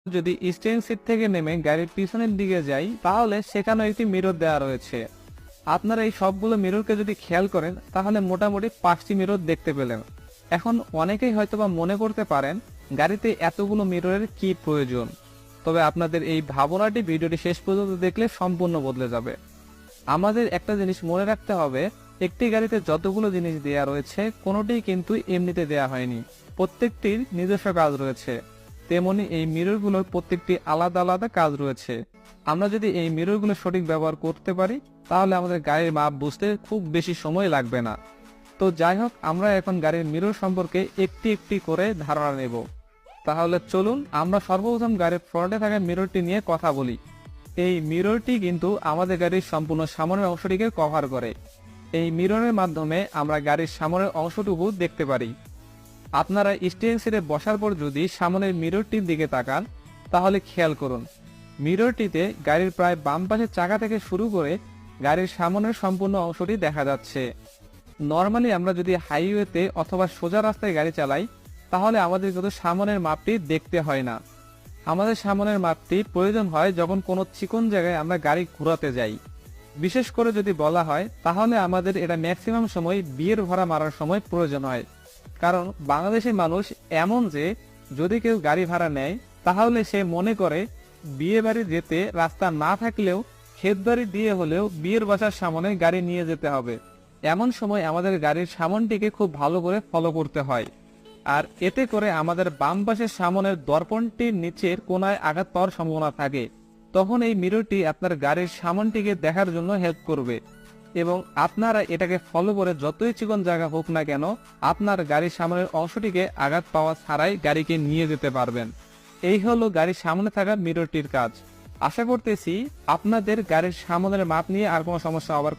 যদি steering seat থেকে নেমে গাড়ির পিছনের দিকে যাই, তাহলে সেখানেও একটি মিরর দেওয়া রয়েছে। আপনারা এই সবগুলো মিররকে যদি খেয়াল করেন, তাহলে মোটামুটি 5টি মিরর দেখতে পেলেন। এখন অনেকেই হয়তোবা মনে করতে পারেন গাড়িতে এতগুলো মিররের কি প্রয়োজন। তবে আপনাদের এই ভাবনাটি ভিডিওটি শেষ পর্যন্ত দেখলে সম্পূর্ণ বদলে যাবে। আমাদের একটা জিনিস মনে রাখতে হবে, একটি গাড়িতে যতগুলো জিনিস দেয়া রয়েছে কোনোটিই কিন্তু এমনিতে দেয়া হয়নি, প্রত্যেকটির নিজস্ব কাজ রয়েছে। তেমনি এই মিররগুলোর প্রত্যেকটি আলাদা আলাদা কাজ রয়েছে। আমরা যদি এই মিররগুলো সঠিক ব্যবহার করতে পারি, তাহলে আমাদের গাড়ির মাপ বুঝতে খুব বেশি সময় লাগবে না। তো যাই হোক, আমরা এখন গাড়ির মিরর সম্পর্কে একটি একটি করে ধারণা নেব। তাহলে চলুন আমরা সর্বপ্রথম গাড়ির ফ্রন্টে থাকা মিররটি নিয়ে কথা বলি। এই মিররটি কিন্তু আমাদের গাড়ির সম্পূর্ণ সামনের অংশটিকে কভার করে। এই মিররের মাধ্যমে আমরা গাড়ির সামনের অংশটুকু দেখতে পারি। আপনারা স্টিয়ারিং সিটে বসার পর যদি সামনের মিররটির দিকে তাকান, তাহলে খেয়াল করুন মিররটিতে গাড়ির প্রায় বাম পাশের চাকা থেকে শুরু করে গাড়ির সামনের সম্পূর্ণ অংশটি দেখা যাচ্ছে। নর্মালি আমরা যদি হাইওয়েতে অথবা সোজা রাস্তায় গাড়ি চালাই, তাহলে আমাদের কিন্তু সামনের মাপটি দেখতে হয় না। আমাদের সামনের মাপটি প্রয়োজন হয় যখন কোনো চিকন জায়গায় আমরা গাড়ি ঘোরাতে যাই। বিশেষ করে যদি বলা হয়, তাহলে আমাদের এটা ম্যাক্সিমাম সময় বিয়ের ভাড়া মারার সময় প্রয়োজন হয়। কারণ বাংলাদেশের মানুষ এমন যে, যদি কেউ গাড়ি ভাড়া নেয়, তাহলে সে মনে করে বিয়ে বাড়ি যেতে রাস্তা না থাকলেও ক্ষেতবাড়ি দিয়ে হলেও বিয়ের বাসার সামনে গাড়ি নিয়ে যেতে হবে। এমন সময় আমাদের গাড়ির সামনটিকে খুব ভালো করে ফলো করতে হয়। আর এতে করে আমাদের বাম পাশের সামনের দর্পণটির নিচের কোনায় আঘাত পাওয়ার সম্ভাবনা থাকে। তখন এই মিররটি আপনার গাড়ির সামনটিকে দেখার জন্য হেল্প করবে, এবং আপনারা এটাকে ফলো করে যতই চিকন জায়গা হোক না কেন, আপনার গাড়ির সামনের অংশটিকে আঘাত পাওয়া ছাড়াই গাড়িকে নিয়ে যেতে পারবেন। এই হলো গাড়ির সামনে থাকা মিররটির কাজ। আশা করতেছি আপনাদের গাড়ির সামনের মাপ নিয়ে আর কোনো সমস্যা হবার